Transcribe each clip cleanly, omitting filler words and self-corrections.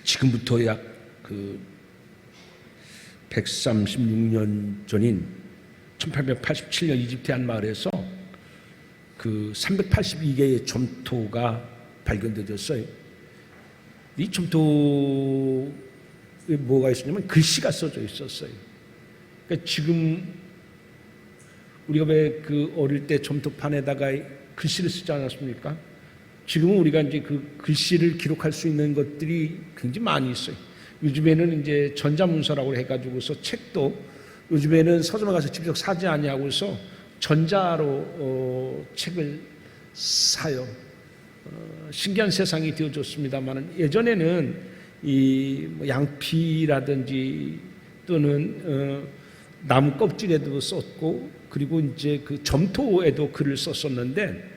지금부터 약 136년 전인 1887년 이집트의 한 마을에서 382개의 점토가 발견되었어요. 이 점토에 뭐가 있었냐면 글씨가 써져 있었어요. 그러니까 지금 우리가 왜 어릴 때 점토판에다가 글씨를 쓰지 않았습니까? 지금은 우리가 이제 그 글씨를 기록할 수 있는 것들이 굉장히 많이 있어요. 요즘에는 이제 전자문서라고 해가지고서 책도 요즘에는 서점에 가서 직접 사지 아니하고서 전자로 책을 사요. 신기한 세상이 되어졌습니다만 예전에는 이 양피라든지 또는 나무 껍질에도 썼고 그리고 이제 그 점토에도 글을 썼었는데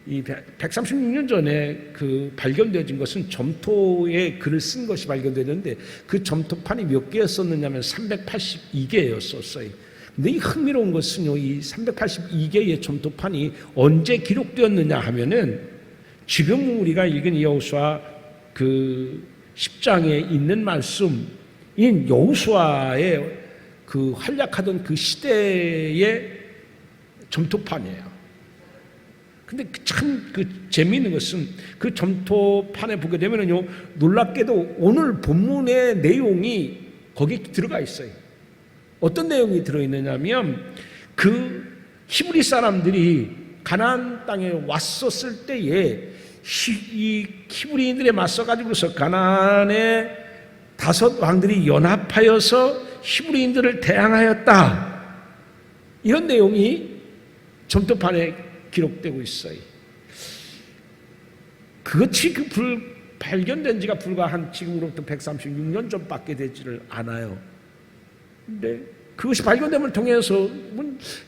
이 136년 전에 발견되어진 것은 점토에 글을 쓴 것이 발견되는데 그 점토판이 몇 개였었느냐면 382개였었어요. 근데 이 흥미로운 것은요, 이 382개의 점토판이 언제 기록되었느냐 하면은 지금 우리가 읽은 여호수아 10장에 있는 말씀인 여호수아의 활약하던 그 시대의 점토판이에요. 근데 참 재미있는 것은 그 점토판에 보게 되면요, 놀랍게도 오늘 본문의 내용이 거기에 들어가 있어요. 어떤 내용이 들어있느냐면 히브리 사람들이 가나안 땅에 왔었을 때에 이 히브리인들에 맞서가지고서 가나안의 5 왕들이 연합하여서 히브리인들을 대항하였다. 이런 내용이 점토판에 기록되고 있어요. 그것이 발견된 지가 불과 지금으로부터 136년 전밖에 되지를 않아요. 근데 그것이 발견됨을 통해서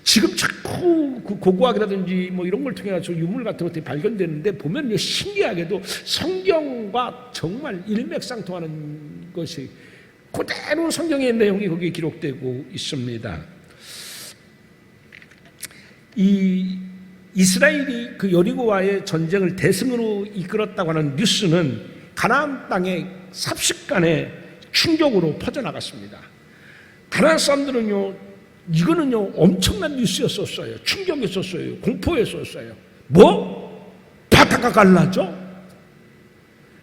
지금 자꾸 고고학이라든지 이런 걸 통해서 유물 같은 것들이 발견되는데 보면 신기하게도 성경과 정말 일맥상통하는 것이 그대로 성경의 내용이 거기에 기록되고 있습니다. 이스라엘이 여리고와의 전쟁을 대승으로 이끌었다고 하는 뉴스는 가나안 땅에 삽시간에 충격으로 퍼져나갔습니다. 가나안 사람들은요, 이거는요 엄청난 뉴스였었어요. 충격이었었어요. 공포였었어요. 바다가 갈라져?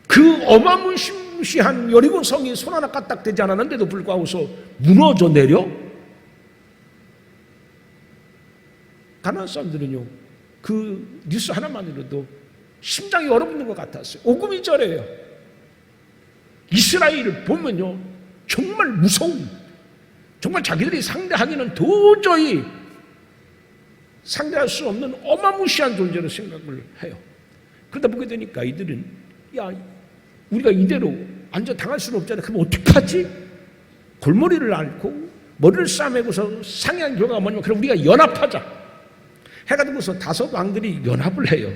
그 어마무시한 여리고 성이 손 하나 까딱되지 않았는데도 불구하고서 무너져 내려? 가나안 사람들은요, 그 뉴스 하나만으로도 심장이 얼어붙는 것 같았어요. 오금이 저려요. 이스라엘을 보면요, 정말 무서운, 정말 자기들이 상대하기는 도저히 상대할 수 없는 어마무시한 존재로 생각을 해요. 그러다 보게 되니까 이들은 우리가 이대로 앉아 당할 수는 없잖아. 그럼 어떡하지? 골머리를 앓고 머리를 싸매고서 상의한 결과가 뭐냐면 그럼 우리가 연합하자 해가지고서 5 왕들이 연합을 해요.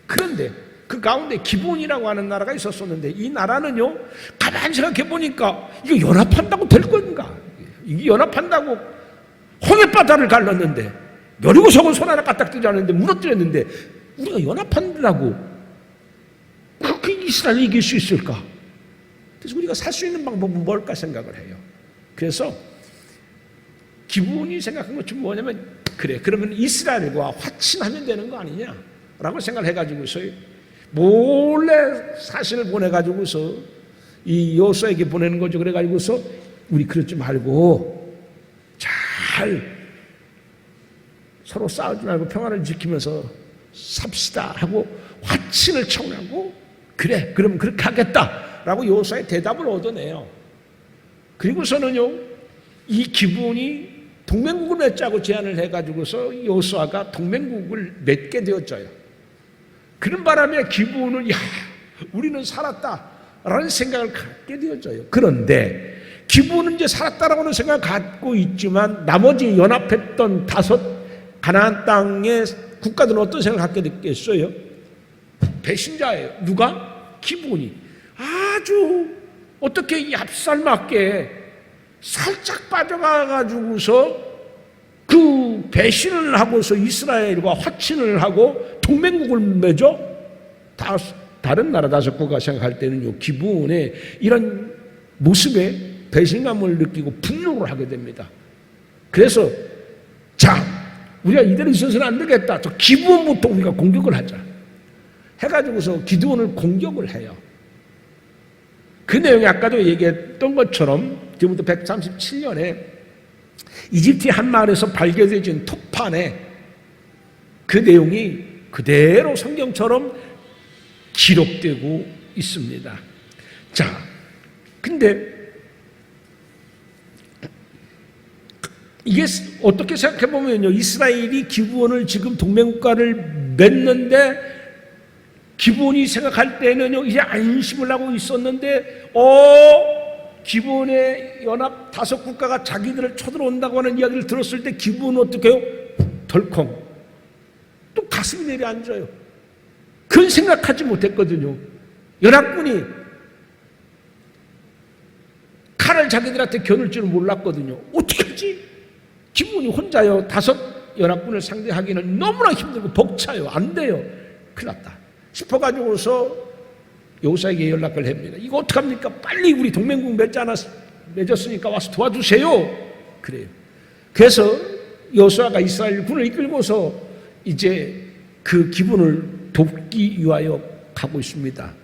그런데 그 가운데 기브온이라고 하는 나라가 있었었는데 이 나라는요, 가만히 생각해 보니까 이거 연합한다고 될 건가? 이게 연합한다고 홍해바다를 갈랐는데 여리고성은 손 하나 까딱지지 않았는데 무너뜨렸는데 우리가 연합한다고 그렇게 이스라엘을 이길 수 있을까? 그래서 우리가 살 수 있는 방법은 뭘까 생각을 해요. 그래서 기브온이 생각한 것은 뭐냐면 그러면 이스라엘과 화친하면 되는 거 아니냐라고 생각을 해가지고서 몰래 사신을 보내가지고서 이 여호수아에게 보내는 거죠. 그래가지고서 우리 그러지 말고 잘 서로 싸우지 말고 평화를 지키면서 삽시다 하고 화친을 청하고 그럼 그렇게 하겠다라고 여호수아의 대답을 얻어내요. 그리고서는요, 이 기브온이 동맹국을 맺자고 제안을 해가지고서 여호수아가 동맹국을 맺게 되었어요. 그런 바람에 기브온은 우리는 살았다라는 생각을 갖게 되었어요. 그런데 기브온은 이제 살았다라고는 생각을 갖고 있지만 나머지 연합했던 5 가나안 땅의 국가들은 어떤 생각을 갖게 됐겠어요? 배신자예요. 누가? 기브온이 아주 어떻게 얍살맞게 살짝 빠져가가지고서 배신을 하고서 이스라엘과 화친을 하고 동맹국을 맺어? 다른 나라 5국가 생각할 때는요, 기브온의 이런 모습에 배신감을 느끼고 분노를 하게 됩니다. 그래서 자, 우리가 이대로 있어서는 안 되겠다. 저 기브온부터 우리가 공격을 하자 해가지고서 기드온을 공격을 해요. 그 내용이 아까도 얘기했던 것처럼 지금부터 137년에 이집트의 한 마을에서 발견해진 토판에 그 내용이 그대로 성경처럼 기록되고 있습니다. 자, 근데 이게 어떻게 생각해 보면요, 이스라엘이 기브온을 지금 동맹국가를 맺는데 기브온이 생각할 때는요, 이제 안심을 하고 있었는데, 기브온의 연합 5국가가 자기들을 쳐들어온다고 하는 이야기를 들었을 때 기브온은 어떻게 해요? 덜컹 또 가슴이 내려앉아요. 그건 생각하지 못했거든요. 연합군이 칼을 자기들한테 겨눌 줄은 몰랐거든요. 어떻게 하지? 기브온이 혼자요 5 연합군을 상대하기는 너무나 힘들고 벅차요. 안 돼요. 큰일 났다 싶어가지고서 여호수아에게 연락을 합니다. 이거 어떡합니까? 빨리 우리 동맹국 맺었으니까 와서 도와주세요. 그래요. 그래서 여호수아가 이스라엘 군을 이끌고서 이제 그 기분을 돕기 위하여 가고 있습니다.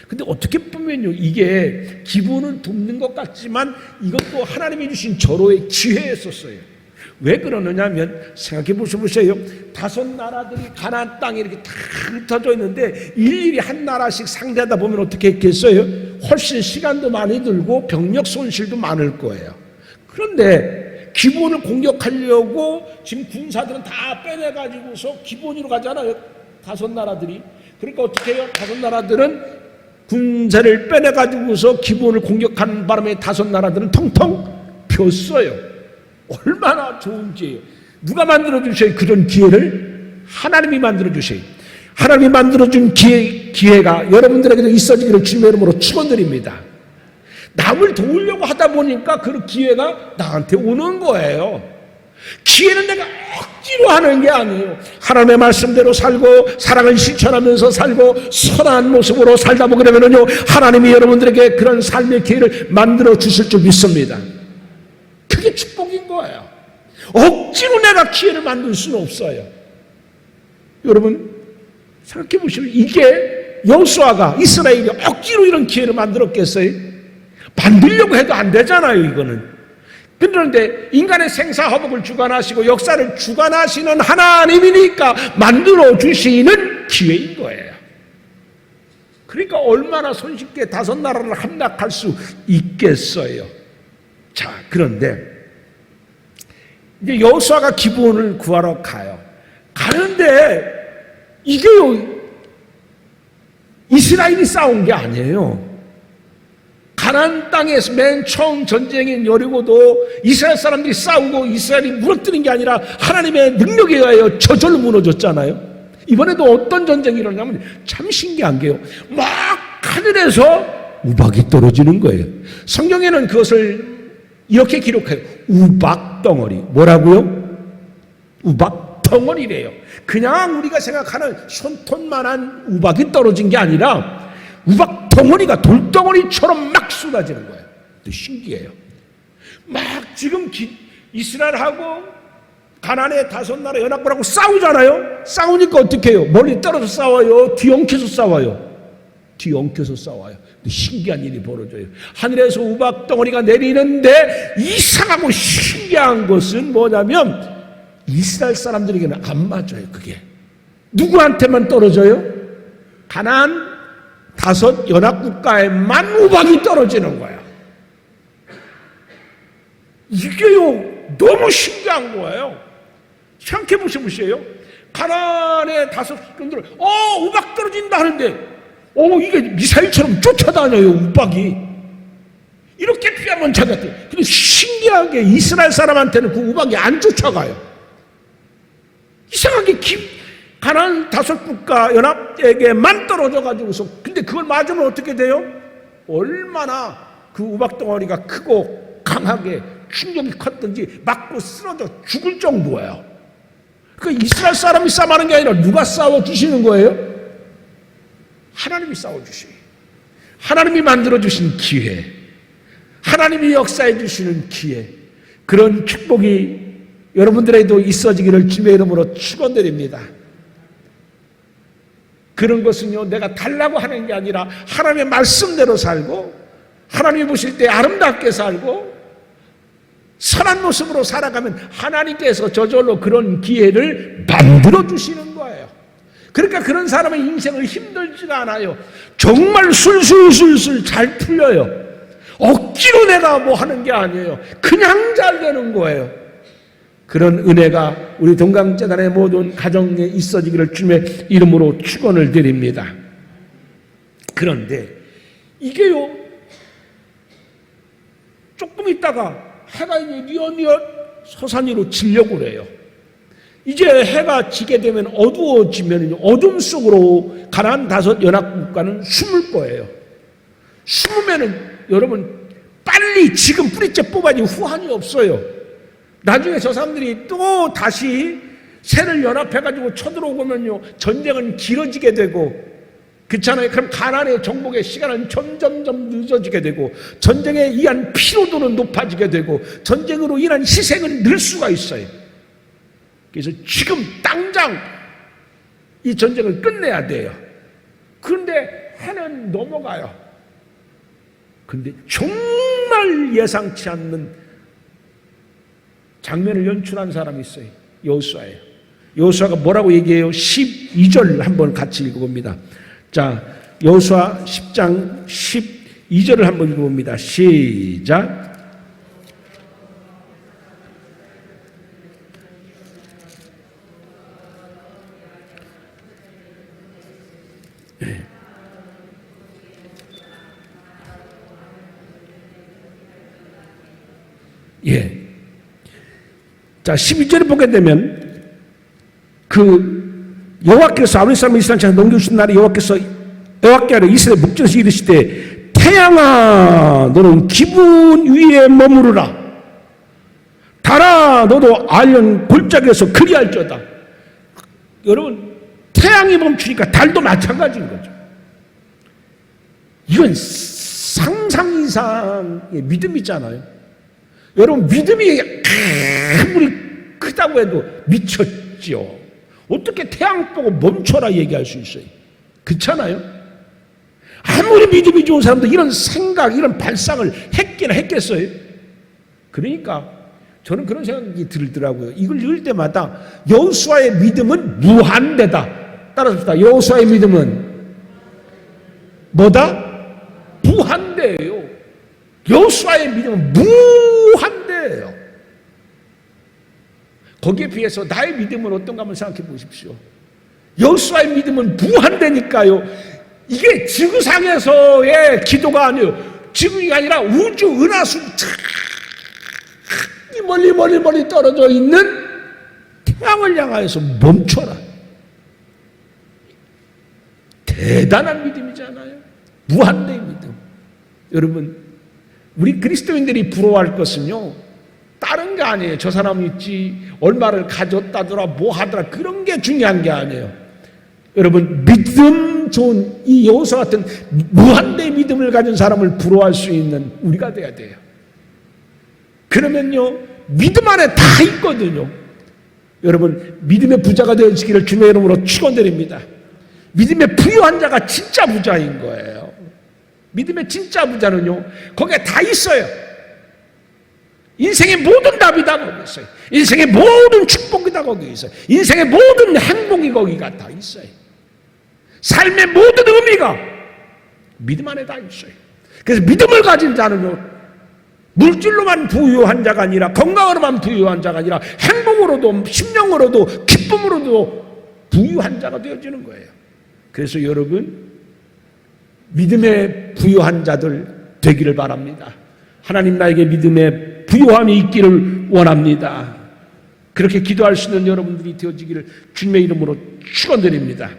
근데 어떻게 보면요, 이게 기분을 돕는 것 같지만 이것도 하나님이 주신 절호의 기회였었어요. 왜 그러느냐면 생각해 보세요. 5 나라들이 가나안 땅에 이렇게 다 흩어져 있는데 일일이 한 나라씩 상대하다 보면 어떻게 했겠어요? 훨씬 시간도 많이 들고 병력 손실도 많을 거예요. 그런데 기본을 공격하려고 지금 군사들은 다 빼내가지고서 기본으로 가잖아요. 5 나라들이. 그러니까 어떻게 해요? 5 나라들은 군사를 빼내가지고서 기본을 공격하는 바람에 5 나라들은 텅텅 비었어요. 얼마나 좋은 기회예요. 누가 만들어주셔요? 그런 기회를 하나님이 만들어주셔요. 하나님이 만들어준 기회가 여러분들에게도 있어지기를 주님의 이름으로 축원드립니다. 남을 도우려고 하다 보니까 그 기회가 나한테 오는 거예요. 기회는 내가 억지로 하는 게 아니에요. 하나님의 말씀대로 살고 사랑을 실천하면서 살고 선한 모습으로 살다 보게 되면요, 하나님이 여러분들에게 그런 삶의 기회를 만들어 주실 줄 믿습니다. 그게 축복인 거예요. 억지로 내가 기회를 만들 수는 없어요. 여러분 생각해 보시면 이게 여호수아가 이스라엘이 억지로 이런 기회를 만들었겠어요? 만들려고 해도 안 되잖아요, 이거는. 그런데 인간의 생사화복을 주관하시고 역사를 주관하시는 하나님이니까 만들어 주시는 기회인 거예요. 그러니까 얼마나 손쉽게 5 나라를 함락할 수 있겠어요. 자, 그런데 이제 여호수아가 기브온을 구하러 가요. 가는데 이게요, 이스라엘이 싸운 게 아니에요. 가나안 땅에서 맨 처음 전쟁인 여리고도 이스라엘 사람들이 싸우고 이스라엘이 무너뜨린 게 아니라 하나님의 능력에 의하여 저절로 무너졌잖아요. 이번에도 어떤 전쟁이 일어나냐면 참 신기한 게요, 막 하늘에서 우박이 떨어지는 거예요. 성경에는 그것을 이렇게 기록해요. 우박덩어리. 뭐라고요? 우박덩어리래요. 그냥 우리가 생각하는 손톱만한 우박이 떨어진 게 아니라 우박덩어리가 돌덩어리처럼 막 쏟아지는 거예요. 신기해요. 막 지금 이스라엘하고 가나안의 5 나라 연합군하고 싸우잖아요. 싸우니까 어떻게 해요? 멀리 떨어져 싸워요? 뒤엉켜서 싸워요? 뒤엉켜서 싸워요. 신기한 일이 벌어져요. 하늘에서 우박덩어리가 내리는데 이상하고 신기한 것은 뭐냐면 이스라엘 사람들에게는 안 맞아요. 그게 누구한테만 떨어져요? 가나안 5 연합국가에만 우박이 떨어지는 거야. 이게요 너무 신기한 거예요. 생각해 보세요. 가나안의 5 군들 우박 떨어진다 하는데 이게 미사일처럼 쫓아다녀요, 우박이. 이렇게 피하면 찾았대. 근데 신기하게 이스라엘 사람한테는 그 우박이 안 쫓아가요. 이상하게 가나안 5 국가 연합에게만 떨어져가지고서, 근데 그걸 맞으면 어떻게 돼요? 얼마나 그 우박 덩어리가 크고 강하게 충격이 컸던지 맞고 쓰러져 죽을 정도예요. 그 이스라엘 사람이 싸움하는 게 아니라 누가 싸워 주시는 거예요? 하나님이 싸워주시, 하나님이 만들어주신 기회, 하나님이 역사해 주시는 기회, 그런 축복이 여러분들에게도 있어지기를 주님의 이름으로 축원드립니다. 그런 것은요, 내가 달라고 하는 게 아니라 하나님의 말씀대로 살고, 하나님이 보실 때 아름답게 살고 선한 모습으로 살아가면 하나님께서 저절로 그런 기회를 만들어 주시는 거예요. 그러니까 그런 사람의 인생은 힘들지가 않아요. 정말 술술술술 잘 풀려요. 억지로 내가 뭐 하는 게 아니에요. 그냥 잘 되는 거예요. 그런 은혜가 우리 동강재단의 모든 가정에 있어지기를 주님의 이름으로 축원을 드립니다. 그런데 이게요, 조금 있다가 해가 이제 뉘엿뉘엿 서산 위로 지려고 그래요. 이제 해가 지게 되면 어두워지면 어둠 속으로 가나안 5 연합국가는 숨을 거예요. 숨으면은 여러분 빨리 지금 뿌리째 뽑아지 후환이 없어요. 나중에 저 사람들이 또 다시 새를 연합해가지고 쳐들어오면요, 전쟁은 길어지게 되고, 그렇잖아요. 그럼 가나안의 정복의 시간은 점점점 늦어지게 되고, 전쟁에 의한 피로도는 높아지게 되고, 전쟁으로 인한 희생은 늘 수가 있어요. 그래서 지금 당장 이 전쟁을 끝내야 돼요. 그런데 해는 넘어가요. 그런데 정말 예상치 않는 장면을 연출한 사람이 있어요. 여호수아예요. 여호수아가 뭐라고 얘기해요? 12절 한번 같이 읽어봅니다. 자, 여호수아 10장 12절을 한번 읽어봅니다. 시작. 예. 자, 12절을 보게 되면 여호와께서 아브라함 사람 이스라엘 땅에 넘겨주신 날에 여호와께로 이스라엘 목전에서 이르시되 태양아 너는 기분 위에 머무르라, 달아 너도 아련 골짜기에서 그리할지어다. 여러분, 태양이 멈추니까 달도 마찬가지인 거죠. 이건 상상 이상의 믿음이잖아요. 여러분, 믿음이 아무리 크다고 해도 미쳤죠. 어떻게 태양 보고 멈춰라 얘기할 수 있어요? 그렇잖아요. 아무리 믿음이 좋은 사람도 이런 생각, 이런 발상을 했겠어요? 그러니까 저는 그런 생각이 들더라고요. 이걸 읽을 때마다 여호수아의 믿음은 무한대다. 따라서 여호수아의 믿음은 뭐다? 무한대예요. 여호수아의 믿음은 무한대예요. 거기에 비해서 나의 믿음은 어떤가 한번 생각해 보십시오. 여호수아의 믿음은 무한대니까요. 이게 지구상에서의 기도가 아니에요. 지구가 아니라 우주 은하수 멀리 떨어져 있는 태양을 향하여서 멈춰라. 대단한 믿음이잖아요. 무한대의 믿음. 여러분, 우리 그리스도인들이 부러워할 것은요, 다른 게 아니에요. 저 사람이 있지, 얼마를 가졌다더라, 뭐 하더라, 그런 게 중요한 게 아니에요. 여러분, 믿음 좋은 이 여호수아 같은 무한대의 믿음을 가진 사람을 부러워할 수 있는 우리가 돼야 돼요. 그러면요, 믿음 안에 다 있거든요. 여러분, 믿음의 부자가 되어지기를 주님의 이름으로 축원드립니다. 믿음의 부유한 자가 진짜 부자인 거예요. 믿음의 진짜 부자는요, 거기에 다 있어요. 인생의 모든 답이 다 거기 있어요. 인생의 모든 축복이 다 거기 있어요. 인생의 모든 행복이 거기가 다 있어요. 삶의 모든 의미가 믿음 안에 다 있어요. 그래서 믿음을 가진 자는요, 물질로만 부유한 자가 아니라, 건강으로만 부유한 자가 아니라 행복으로도 심령으로도 기쁨으로도 부유한 자가 되어지는 거예요. 그래서 여러분, 믿음의 부유한 자들 되기를 바랍니다. 하나님 나에게 믿음의 부유함이 있기를 원합니다. 그렇게 기도할 수 있는 여러분들이 되어지기를 주님의 이름으로 축원드립니다.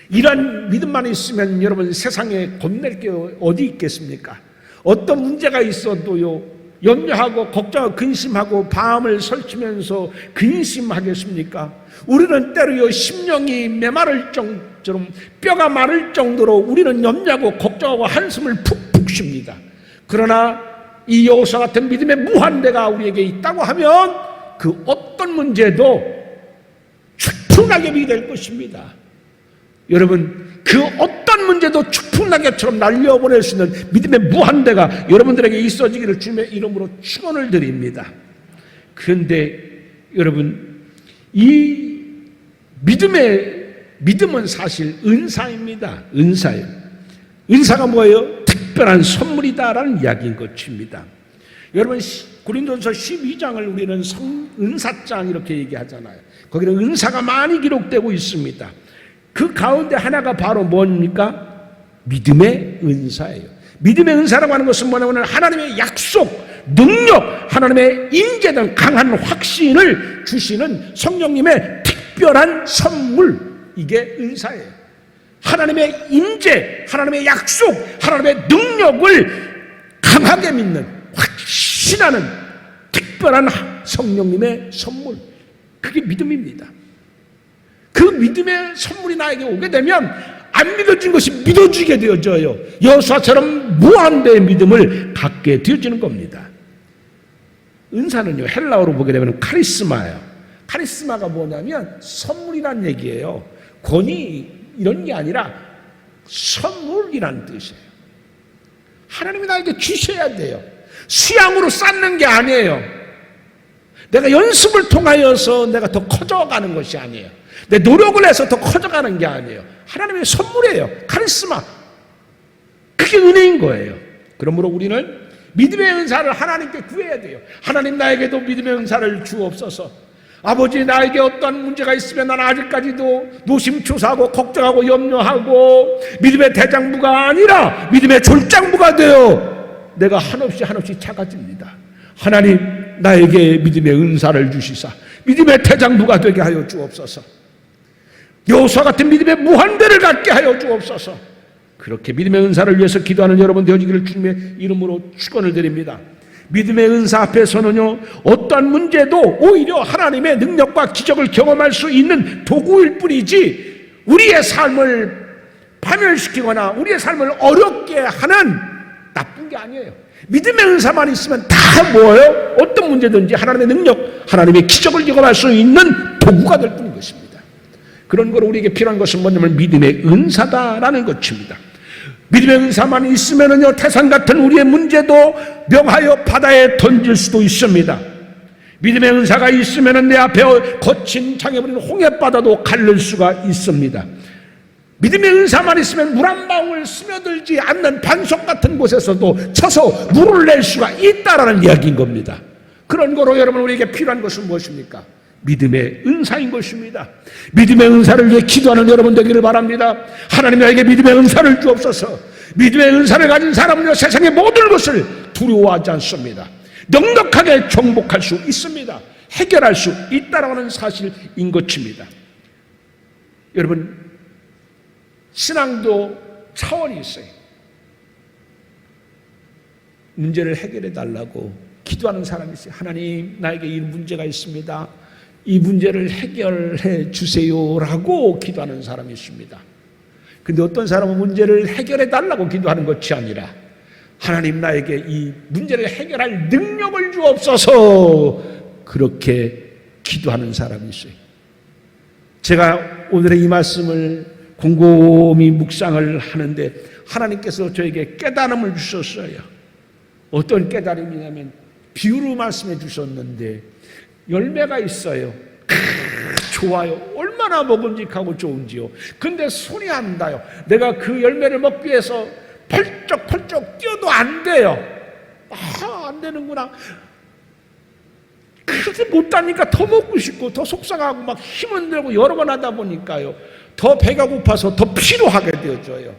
이러한 믿음만 있으면 여러분, 세상에 겁낼 게 어디 있겠습니까? 어떤 문제가 있어도요, 염려하고 걱정하고 근심하고 밤을 설치면서 근심하겠습니까? 우리는 때로요, 심령이 메마를 것처럼 뼈가 마를 정도로 우리는 염려하고 걱정하고 한숨을 푹푹 쉽니다. 그러나 이 여호수아 같은 믿음의 무한대가 우리에게 있다고 하면 그 어떤 문제도 축풍낙엽이 될 것입니다. 여러분, 그 어떤 문제도 축풍낙엽처럼 날려보낼 수 있는 믿음의 무한대가 여러분들에게 있어지기를 주님의 이름으로 축원을 드립니다. 그런데 여러분, 이 믿음은 사실 은사입니다. 은사예요. 은사가 뭐예요? 특별한 선물이다라는 이야기인 것입니다. 여러분, 고린도전서 12장을 우리는 은사장 이렇게 얘기하잖아요. 거기는 은사가 많이 기록되고 있습니다. 그 가운데 하나가 바로 뭡니까? 믿음의 은사예요. 믿음의 은사라고 하는 것은 뭐냐면 하나님의 약속, 능력, 하나님의 임재 등 강한 확신을 주시는 성령님의 특별한 선물, 이게 은사예요. 하나님의 임재, 하나님의 약속, 하나님의 능력을 강하게 믿는, 확신하는 특별한 성령님의 선물, 그게 믿음입니다. 그 믿음의 선물이 나에게 오게 되면 안 믿어진 것이 믿어지게 되어져요. 여호수아처럼 무한대의 믿음을 갖게 되어지는 겁니다. 은사는요, 헬라어로 보게 되면 카리스마예요. 카리스마가 뭐냐면 선물이란 얘기예요. 권위 이런 게 아니라 선물이란 뜻이에요. 하나님이 나에게 주셔야 돼요. 수양으로 쌓는 게 아니에요. 내가 연습을 통하여서 내가 더 커져가는 것이 아니에요. 내 노력을 해서 더 커져가는 게 아니에요. 하나님의 선물이에요. 카리스마. 그게 은혜인 거예요. 그러므로 우리는 믿음의 은사를 하나님께 구해야 돼요. 하나님, 나에게도 믿음의 은사를 주옵소서. 아버지, 나에게 어떤 문제가 있으면 나는 아직까지도 노심초사하고 걱정하고 염려하고 믿음의 대장부가 아니라 믿음의 졸장부가 되어 내가 한없이 작아집니다. 하나님, 나에게 믿음의 은사를 주시사 믿음의 대장부가 되게 하여 주옵소서. 여호수아 같은 믿음의 무한대를 갖게 하여 주옵소서. 그렇게 믿음의 은사를 위해서 기도하는 여러분 되어지기를 주님의 이름으로 축원을 드립니다. 믿음의 은사 앞에서는요, 어떠한 문제도 오히려 하나님의 능력과 기적을 경험할 수 있는 도구일 뿐이지 우리의 삶을 파멸시키거나 우리의 삶을 어렵게 하는 나쁜 게 아니에요. 믿음의 은사만 있으면 다 뭐예요? 어떤 문제든지 하나님의 능력, 하나님의 기적을 경험할 수 있는 도구가 될 뿐인 것입니다. 그런 걸 우리에게 필요한 것은 뭐냐면 믿음의 은사다라는 것입니다. 믿음의 은사만 있으면은요, 태산 같은 우리의 문제도 명하여 바다에 던질 수도 있습니다. 믿음의 은사가 있으면은 내 앞에 거친 장애물인 홍해바다도 가를 수가 있습니다. 믿음의 은사만 있으면 물 한 방울 스며들지 않는 반석 같은 곳에서도 쳐서 물을 낼 수가 있다라는 이야기인 겁니다. 그런 거로 여러분, 우리에게 필요한 것은 무엇입니까? 믿음의 은사인 것입니다. 믿음의 은사를 위해 기도하는 여러분 되기를 바랍니다. 하나님, 나에게 믿음의 은사를 주옵소서. 믿음의 은사를 가진 사람은요, 세상의 모든 것을 두려워하지 않습니다. 넉넉하게 정복할 수 있습니다. 해결할 수 있다라는 사실인 것입니다. 여러분, 신앙도 차원이 있어요. 문제를 해결해 달라고 기도하는 사람이 있어요. 하나님, 나에게 이 문제가 있습니다. 이 문제를 해결해 주세요라고 기도하는 사람이 있습니다. 근데 어떤 사람은 문제를 해결해 달라고 기도하는 것이 아니라 하나님, 나에게 이 문제를 해결할 능력을 주옵소서, 그렇게 기도하는 사람이 있어요. 제가 오늘의 이 말씀을 곰곰이 묵상을 하는데 하나님께서 저에게 깨달음을 주셨어요. 어떤 깨달음이냐면 비유로 말씀해 주셨는데 열매가 있어요. 좋아요. 얼마나 먹음직하고 좋은지요. 근데 손이 안 닿아요. 내가 그 열매를 먹기 위해서 펄쩍펄쩍 뛰어도 안 돼요. 안 되는구나. 그렇게 못 다니까 더 먹고 싶고 더 속상하고 막 힘은 들고 여러 번 하다 보니까요, 더 배가 고파서 더 피로하게 되어져요.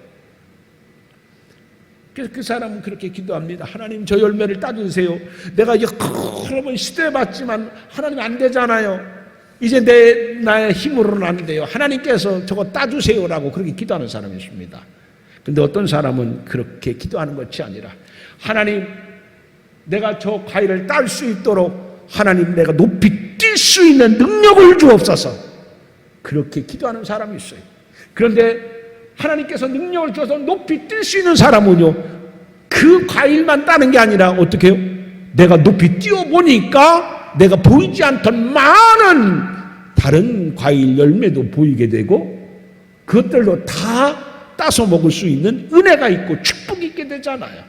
그래서 그 사람은 그렇게 기도합니다. 하나님, 저 열매를 따주세요. 내가 여러 번 시도해봤지만 하나님 안 되잖아요. 이제 나의 힘으로는 안 돼요. 하나님께서 저거 따주세요라고 그렇게 기도하는 사람이 있습니다. 근데 어떤 사람은 그렇게 기도하는 것이 아니라 하나님, 내가 저 과일을 딸 수 있도록 하나님, 내가 높이 뛸 수 있는 능력을 주옵소서, 그렇게 기도하는 사람이 있어요. 그런데 하나님께서 능력을 주어서 높이 뛸 수 있는 사람은요, 그 과일만 따는 게 아니라 어떻게 해요? 내가 높이 뛰어보니까 내가 보이지 않던 많은 다른 과일 열매도 보이게 되고 그것들도 다 따서 먹을 수 있는 은혜가 있고 축복이 있게 되잖아요.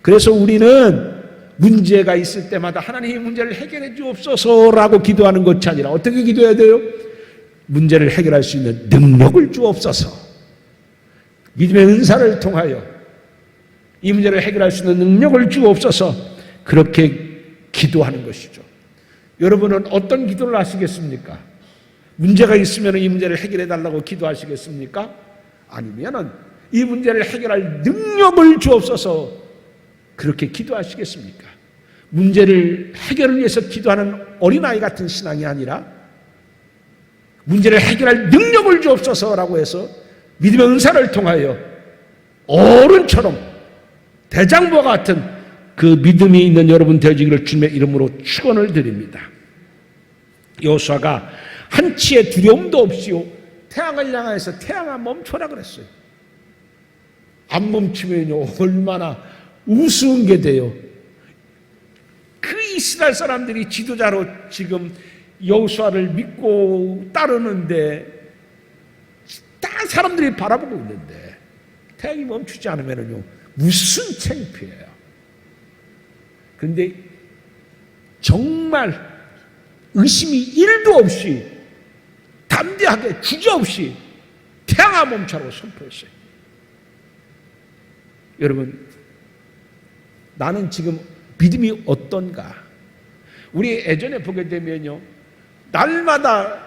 그래서 우리는 문제가 있을 때마다 하나님의 문제를 해결해 주옵소서라고 기도하는 것이 아니라 어떻게 기도해야 돼요? 문제를 해결할 수 있는 능력을 주옵소서. 믿음의 은사를 통하여 이 문제를 해결할 수 있는 능력을 주옵소서. 그렇게 기도하는 것이죠. 여러분은 어떤 기도를 하시겠습니까? 문제가 있으면 이 문제를 해결해 달라고 기도하시겠습니까? 아니면은 이 문제를 해결할 능력을 주옵소서 그렇게 기도하시겠습니까? 문제를 해결을 위해서 기도하는 어린아이 같은 신앙이 아니라 문제를 해결할 능력을 주옵소서라고 해서 믿음의 은사를 통하여 어른처럼 대장부와 같은 그 믿음이 있는 여러분 되어지기를 주님의 이름으로 축원을 드립니다. 여호수아가 한치의 두려움도 없이요 태양을 향해서 태양아 멈춰라 그랬어요. 안 멈추면요 얼마나 우스운 게 돼요. 그 이스라엘 사람들이 지도자로 지금 여호수아를 믿고 따르는데 다 사람들이 바라보고 있는데 태양이 멈추지 않으면요 무슨 창피해요. 그런데 정말 의심이 1도 없이 담대하게 주저없이 태양아 멈춰라고 선포했어요. 여러분, 나는 지금 믿음이 어떤가? 우리 예전에 보게 되면요 날마다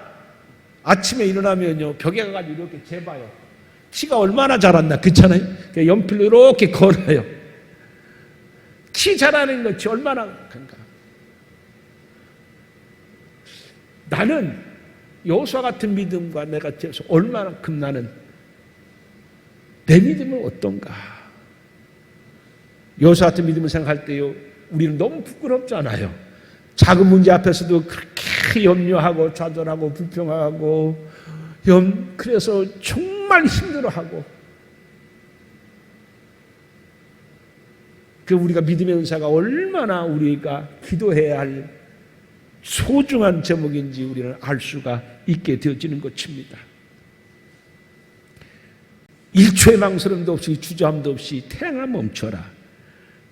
아침에 일어나면요 벽에 가가지고 이렇게 재봐요. 키가 얼마나 자랐나, 그렇잖아요? 연필로 이렇게 걸어요. 키 자라는 것이 얼마나 큰가? 나는 여호수아 같은 믿음과 내가 얼마만큼 나는 내 믿음은 어떤가? 여호수아 같은 믿음을 생각할 때요 우리는 너무 부끄럽잖아요. 작은 문제 앞에서도 그렇게 염려하고 좌절하고 불평하고 그래서 정말 힘들어하고 그 우리가 믿음의 은사가 얼마나 우리가 기도해야 할 소중한 제목인지 우리는 알 수가 있게 되어지는 것입니다. 1초의 망설임도 없이 주저함도 없이 태양아 멈춰라.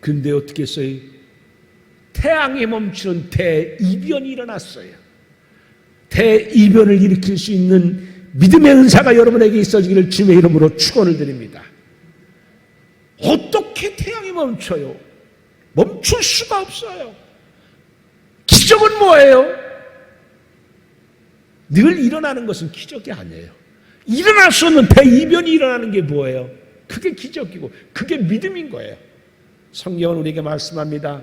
근데 어떻게 했어요? 태양이 멈추는 대이변이 일어났어요. 대이변을 일으킬 수 있는 믿음의 은사가 여러분에게 있어지기를 주님의 이름으로 축원을 드립니다. 어떻게 태양이 멈춰요? 멈출 수가 없어요. 기적은 뭐예요? 늘 일어나는 것은 기적이 아니에요. 일어날 수 없는 대이변이 일어나는 게 뭐예요? 그게 기적이고 그게 믿음인 거예요. 성경은 우리에게 말씀합니다.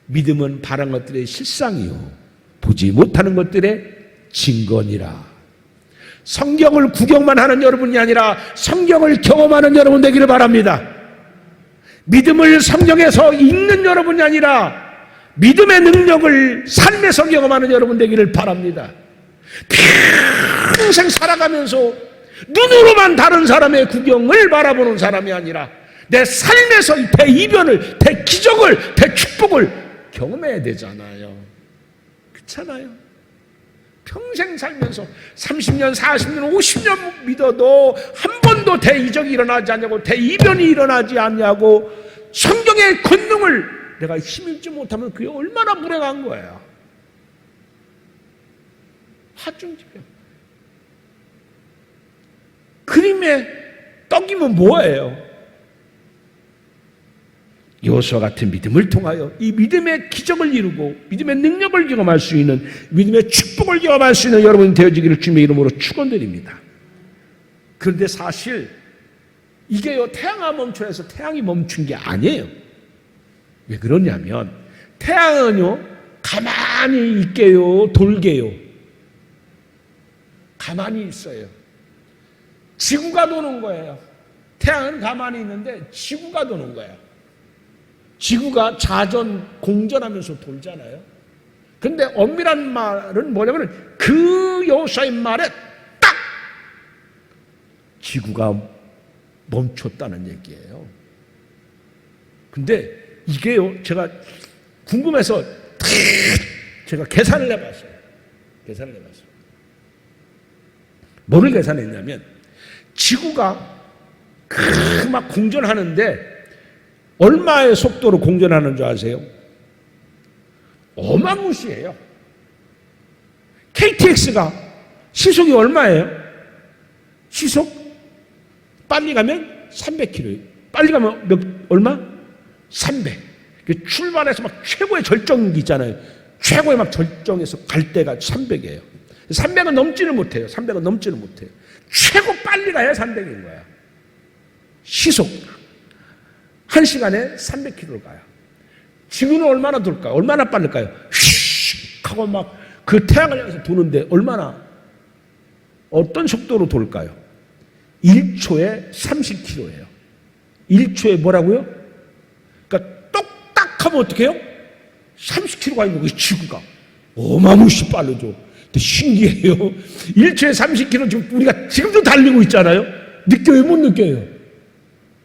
믿음은 바란 것들의 실상이요 보지 못하는 것들의 증거니라. 성경을 구경만 하는 여러분이 아니라 성경을 경험하는 여러분 되기를 바랍니다. 믿음을 성경에서 읽는 여러분이 아니라 믿음의 능력을 삶에서 경험하는 여러분 되기를 바랍니다. 평생 살아가면서 눈으로만 다른 사람의 구경을 바라보는 사람이 아니라 내 삶에서 대이변을, 대기적을, 대축복을 경험해야 되잖아요. 그렇잖아요. 평생 살면서 30년, 40년, 50년 믿어도 한 번도 대이적이 일어나지 않냐고, 대이변이 일어나지 않냐고, 성경의 권능을 내가 힘입지 못하면 그게 얼마나 불행한 거예요. 하중지병. 그림의 떡이면 뭐예요? 여호수아 같은 믿음을 통하여 이 믿음의 기적을 이루고 믿음의 능력을 경험할 수 있는, 믿음의 축복을 경험할 수 있는 여러분이 되어지기를 주님의 이름으로 축원드립니다. 그런데 사실 이게요 태양아 멈춰서 태양이 멈춘 게 아니에요. 왜 그러냐면 태양은요 가만히 있게요 돌게요 가만히 있어요. 지구가 도는 거예요. 태양은 가만히 있는데 지구가 도는 거예요. 지구가 자전, 공전하면서 돌잖아요. 근데 엄밀한 말은 뭐냐면 그 여호수아의 말에 딱 지구가 멈췄다는 얘기예요. 근데 이게요, 제가 궁금해서 제가 계산을 해봤어요. 뭐를 계산했냐면, 지구가 막 공전하는데 얼마의 속도로 공전하는 줄 아세요? 어마무시해요. KTX가 시속이 얼마예요? 시속 빨리 가면 300km. 빨리 가면 얼마? 300. 출발해서 막 최고의 절정기 있잖아요. 최고의 막 절정에서 갈 때가 300이에요. 300은 넘지는 못해요. 최고 빨리 가야 300인 거야. 시속 1시간에 300km를 가요. 지구는 얼마나 돌까요? 얼마나 빠를까요? 휙 하고 막 그 태양을 향해서 도는데 어떤 속도로 돌까요? 1초에 30km예요. 1초에 뭐라고요? 그러니까 똑딱하면 어떻게 해요? 30km가 있는 거예요. 지구가 어마무시 빠르죠. 근데 신기해요. 1초에 30km 지금 우리가 지금도 달리고 있잖아요. 느껴요? 못 느껴요?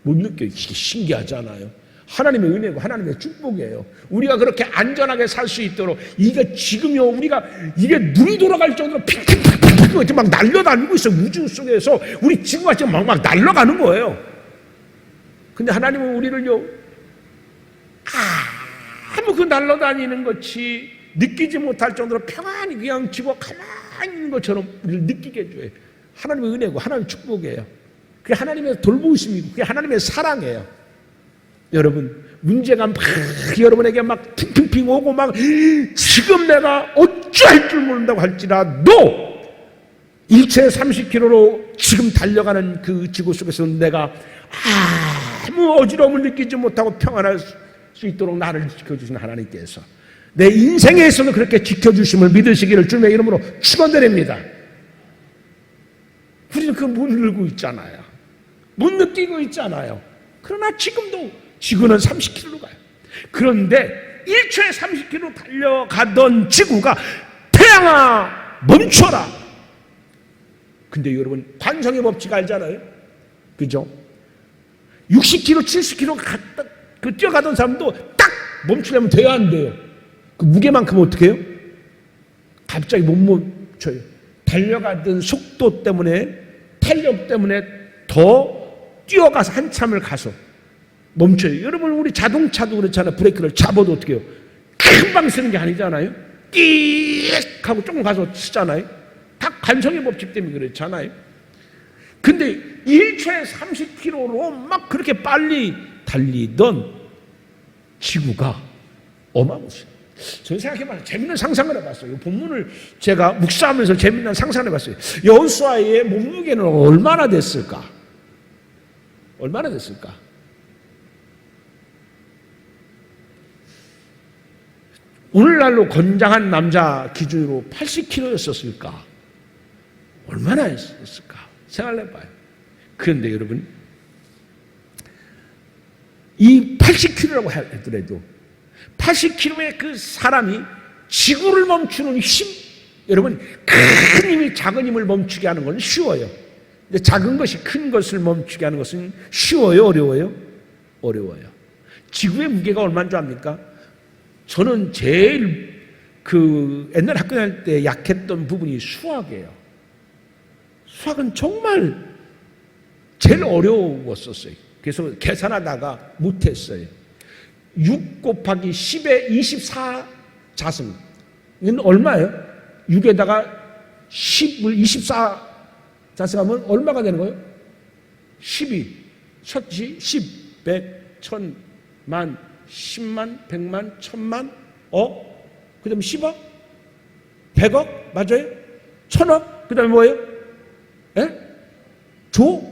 못 느껴요. 이게 신기하잖아요. 하나님의 은혜고 하나님의 축복이에요. 우리가 그렇게 안전하게 살 수 있도록, 이게 지금요, 우리가 이게 눈이 돌아갈 정도로 픽픽픽픽 막 날려다니고 있어요. 우주 속에서 우리 지구가 지금 막 날아가는 거예요. 근데 하나님은 우리를요, 아무 그 날아다니는 것이 느끼지 못할 정도로 평안히 그냥 지구가 가만히 있는 것처럼 우리를 느끼게 해줘요. 하나님의 은혜고 하나님의 축복이에요. 그게 하나님의 돌보심이고 그게 하나님의 사랑이에요. 여러분, 문제가 막 여러분에게 막 핑핑핑 오고 막 지금 내가 어찌할 줄 모른다고 할지라도 일체 30km로 지금 달려가는 그 지구 속에서 내가 아무 어지러움을 느끼지 못하고 평안할 수 있도록 나를 지켜주신 하나님께서 내 인생에 있어서 그렇게 지켜주심을 믿으시기를 주님의 이름으로 축원드립니다. 우리는 그거 못 누르고 있잖아요. 못 느끼고 있잖아요. 그러나 지금도 지구는 30km로 가요. 그런데 1초에 30km 달려가던 지구가 태양아 멈춰라. 근데 여러분, 관성의 법칙 알잖아요. 그죠? 60km, 70km 뛰어가던 사람도 딱 멈추려면 돼야 안 돼요. 그 무게만큼 어떻게 해요? 갑자기 못 멈춰요. 달려가던 속도 때문에, 탄력 때문에 더 뛰어가서 한참을 가서 멈춰요. 여러분, 우리 자동차도 그렇잖아요. 브레이크를 잡아도 어떻게 해요? 금방 쓰는 게 아니잖아요. 띡 하고 조금 가서 쓰잖아요. 다 관성의 법칙 때문에 그렇잖아요. 근데 1초에 30km로 막 그렇게 빨리 달리던 지구가 어마무시해요. 저는 생각해봐요. 재밌는 상상을 해봤어요. 본문을 제가 묵상하면서 재밌는 상상을 해봤어요. 여호수아의 몸무게는 얼마나 됐을까? 얼마나 됐을까? 오늘날로 건장한 남자 기준으로 80kg였었을까? 얼마나 했을까? 생각해봐요. 그런데 여러분, 이 80kg라고 하더라도 80kg의 그 사람이 지구를 멈추는 힘, 여러분, 큰 힘이 작은 힘을 멈추게 하는 건 쉬워요. 근데 작은 것이 큰 것을 멈추게 하는 것은 쉬워요? 어려워요? 어려워요. 지구의 무게가 얼마인 줄 압니까? 저는 제일 옛날 학교 다닐 때 약했던 부분이 수학이에요. 수학은 정말 제일 어려웠었어요. 그래서 계산하다가 못했어요. 6 곱하기 10의 24 자승. 이건 얼마예요? 6에다가 10을 24 자승하면 얼마가 되는 거예요? 12. 쳤지? 10, 100, 1000, 만, 10만, 100만, 1000만, 그 다음에 10억? 100억? 맞아요? 1000억? 그 다음에 뭐예요? 예? 조?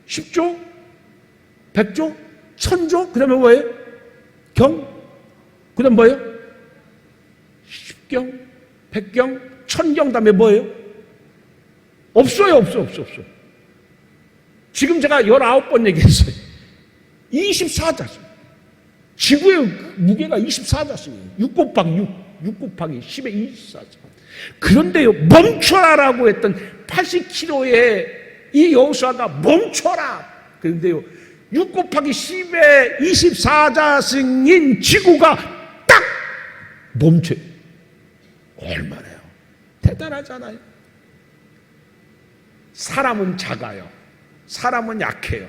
10조? 100조? 1000조? 그 다음에 뭐예요? 경? 그 다음에 뭐예요? 10경? 100경? 1000경 다음에 뭐예요? 없어요. 없어. 지금 제가 19번 얘기했어요. 24자승. 지구의 무게가 24자승이에요. 6 곱하기 6 곱하기 10의 24자승. 그런데요, 멈춰라라고 했던 80kg의 이 여호수아가 멈춰라. 그런데요, 6 곱하기 10의 24자승인 지구가 딱 멈춰요. 얼마나요? 대단하잖아요. 사람은 작아요. 사람은 약해요.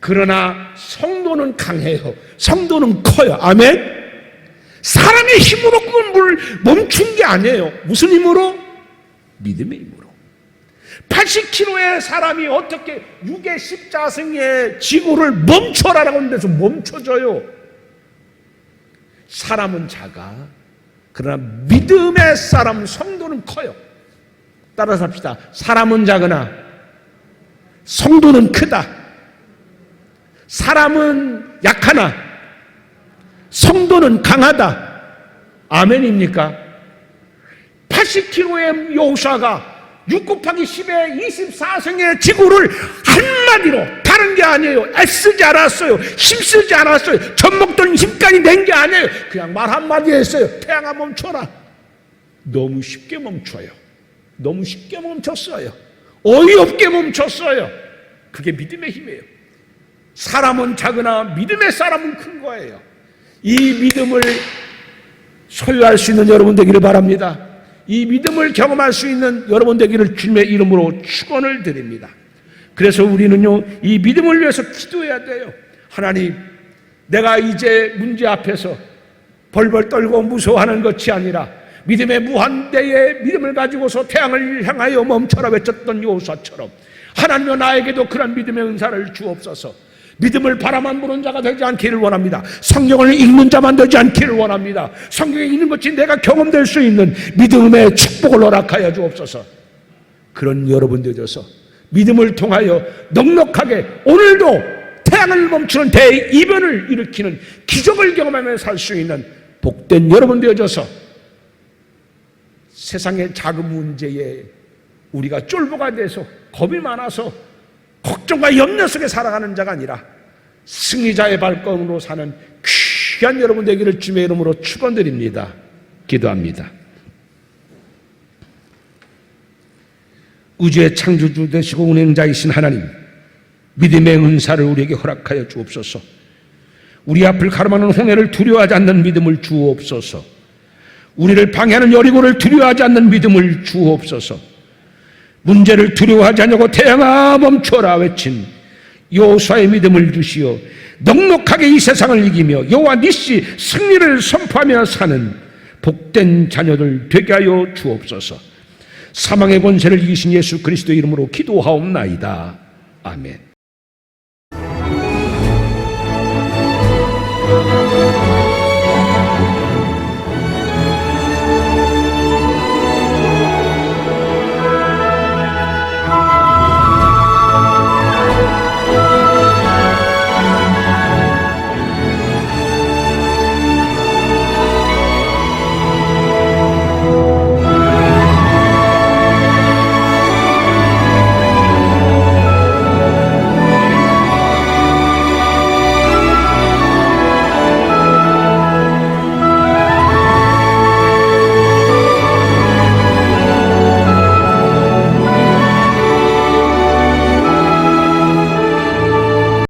그러나 성도는 강해요. 성도는 커요. 아멘. 사람의 힘으로 그걸 멈춘 게 아니에요. 무슨 힘으로? 믿음의 힘으로. 80kg의 사람이 어떻게 6의 십자승의 지구를 멈춰라라고 하는 데서 멈춰져요? 사람은 작아. 그러나 믿음의 사람, 성도는 커요. 따라서 합시다. 사람은 작으나 성도는 크다. 사람은 약하나 성도는 강하다. 아멘입니까? 80kg의 여호수아가 6 곱하기 10의 24승의 지구를 한마디로, 다른 게 아니에요. 애쓰지 않았어요. 힘쓰지 않았어요. 젖먹던 힘까지 낸 게 아니에요. 그냥 말 한마디 했어요. 태양아 멈춰라. 너무 쉽게 멈춰요. 너무 쉽게 멈췄어요. 어이없게 멈췄어요. 그게 믿음의 힘이에요. 사람은 작으나 믿음의 사람은 큰 거예요. 이 믿음을 소유할 수 있는 여러분 되기를 바랍니다. 이 믿음을 경험할 수 있는 여러분 되기를 주님의 이름으로 축원을 드립니다. 그래서 우리는요, 이 믿음을 위해서 기도해야 돼요. 하나님, 내가 이제 문제 앞에서 벌벌 떨고 무서워하는 것이 아니라 믿음의 무한대의 믿음을 가지고서 태양을 향하여 멈춰라 외쳤던 여호수아처럼 하나님여 나에게도 그런 믿음의 은사를 주옵소서. 믿음을 바라만 보는 자가 되지 않기를 원합니다. 성경을 읽는 자만 되지 않기를 원합니다. 성경에 있는 것이 내가 경험될 수 있는 믿음의 축복을 허락하여 주옵소서. 그런 여러분 되셔서 믿음을 통하여 넉넉하게 오늘도 태양을 멈추는 대이변을 일으키는 기적을 경험하며 살 수 있는 복된 여러분 되어져서 세상의 작은 문제에 우리가 쫄보가 돼서 겁이 많아서 걱정과 염려 속에 살아가는 자가 아니라 승리자의 발걸음으로 사는 귀한 여러분 되기를 주님의 이름으로 축원드립니다. 기도합니다. 우주의 창조주 되시고 운행자이신 하나님, 믿음의 은사를 우리에게 허락하여 주옵소서. 우리 앞을 가로막는 홍해를 두려워하지 않는 믿음을 주옵소서. 우리를 방해하는 여리고를 두려워하지 않는 믿음을 주옵소서. 문제를 두려워하지 않냐고 태양아 멈춰라 외친 여호수아의 믿음을 주시어 넉넉하게 이 세상을 이기며 여호와 니시 승리를 선포하며 사는 복된 자녀들 되게 하여 주옵소서. 사망의 권세를 이기신 예수 그리스도의 이름으로 기도하옵나이다. 아멘.